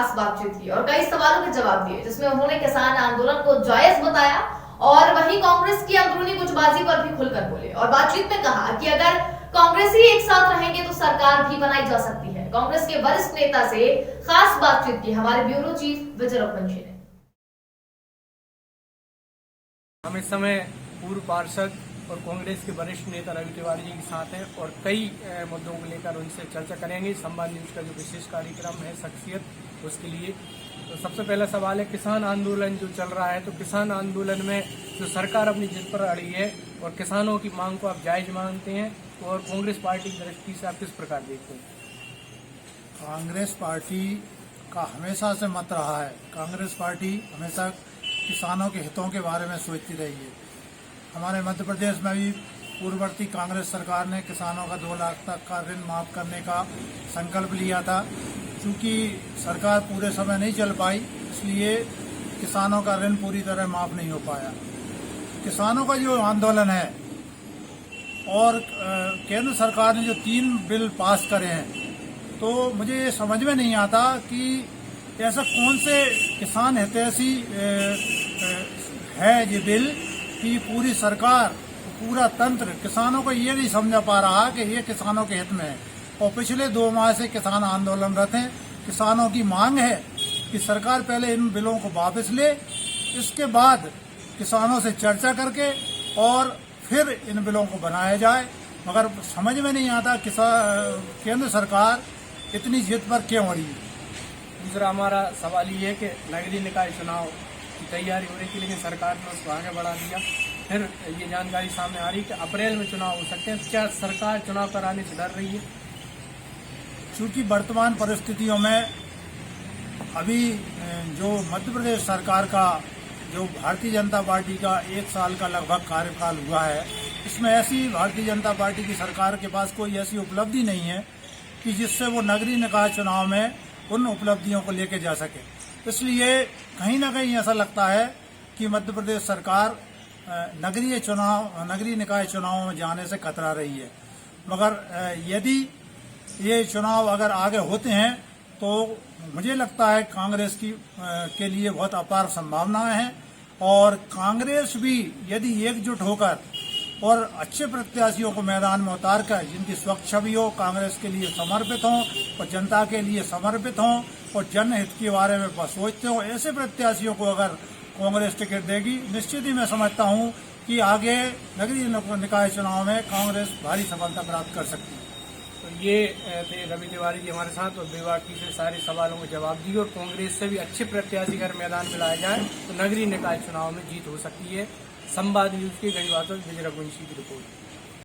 खास बातचीत की और कई सवालों के जवाब दिए, जिसमें उन्होंने किसान आंदोलन को जायज बताया और वहीं कांग्रेस की अंदरूनी कुचबाजी पर भी खुलकर बोले और बातचीत में कहा कि अगर कांग्रेसी एक साथ रहेंगे तो सरकार भी बनाई जा सकती है। कांग्रेस के वरिष्ठ नेता से खास बातचीत की हमारे ब्यूरो चीफ विजय रघुवंशी ने। हम इस समय पूर्व पार्षद और कांग्रेस के वरिष्ठ नेता रवि तिवारी जी के साथ हैं और कई मुद्दों को लेकर उनसे चर्चा करेंगे। संवाद न्यूज का जो विशेष कार्यक्रम है शख्सियत, उसके लिए तो सबसे पहला सवाल है किसान आंदोलन जो चल रहा है, तो किसान आंदोलन में जो सरकार अपनी जिद पर अड़ी है और किसानों की मांग को आप जायज मानते हैं और कांग्रेस पार्टी की दृष्टि से आप किस प्रकार देखते हैं? कांग्रेस पार्टी का हमेशा से मत रहा है, कांग्रेस पार्टी हमेशा किसानों के हितों के बारे में सोचती रही है। हमारे मध्य प्रदेश में भी पूर्ववर्ती कांग्रेस सरकार ने किसानों का 2 लाख तक का ऋण माफ करने का संकल्प लिया था। चूंकि सरकार पूरे समय नहीं चल पाई, इसलिए किसानों का ऋण पूरी तरह माफ नहीं हो पाया। किसानों का जो आंदोलन है और केंद्र सरकार ने जो 3 बिल पास करे हैं, तो मुझे ये समझ में नहीं आता कि ऐसा कौन से किसान हितैषी है ये बिल कि पूरी सरकार, पूरा तंत्र किसानों को ये नहीं समझ पा रहा कि ये किसानों के हित में है। और पिछले 2 माह से किसान आंदोलनरत हैं। किसानों की मांग है कि सरकार पहले इन बिलों को वापस ले, इसके बाद किसानों से चर्चा करके और फिर इन बिलों को बनाया जाए। मगर समझ में नहीं आता केंद्र सरकार इतनी जिद पर क्यों अड़ी है। दूसरा हमारा सवाल ये है कि नगरीय निकाय चुनाव की तैयारी हो रही थी, लेकिन सरकार ने उसको आगे बढ़ा दिया। फिर ये जानकारी सामने आ रही है कि अप्रैल में चुनाव हो सकते हैं। क्या सरकार चुनाव कराने से डर रही है? चूंकि वर्तमान परिस्थितियों में अभी जो मध्य प्रदेश सरकार का जो भारतीय जनता पार्टी का 1 साल का लगभग कार्यकाल हुआ है, इसमें ऐसी भारतीय जनता पार्टी की सरकार के पास कोई ऐसी उपलब्धि नहीं है कि जिससे वो नगरीय निकाय चुनाव में उन उपलब्धियों को लेके जा सके। इसलिए कहीं ना कहीं ऐसा लगता है कि मध्य प्रदेश सरकार नगरीय निकाय चुनाव में जाने से कतरा रही है। मगर यदि ये चुनाव अगर आगे होते हैं तो मुझे लगता है कांग्रेस के लिए बहुत अपार संभावनाएं हैं और कांग्रेस भी यदि एकजुट होकर और अच्छे प्रत्याशियों को मैदान में उतार कर, जिनकी स्वच्छ छवि हो, कांग्रेस के लिए समर्पित हों और जनता के लिए समर्पित हों और जनहित के बारे में सोचते हों, ऐसे प्रत्याशियों को अगर कांग्रेस टिकट देगी, निश्चित ही मैं समझता हूं कि आगे नगरीय निकाय चुनाव में कांग्रेस भारी सफलता प्राप्त कर सकती है। तो ये थे रवि तिवारी जी हमारे साथ और बेबाकी से सारे सवालों के जवाब दिए और कांग्रेस से भी अच्छे प्रत्याशी अगर मैदान में लाए जाए तो नगरीय निकाय चुनाव में जीत हो सकती है। संवाद न्यूज के गढ़वाल से विजय रघुवंशी की रिपोर्ट।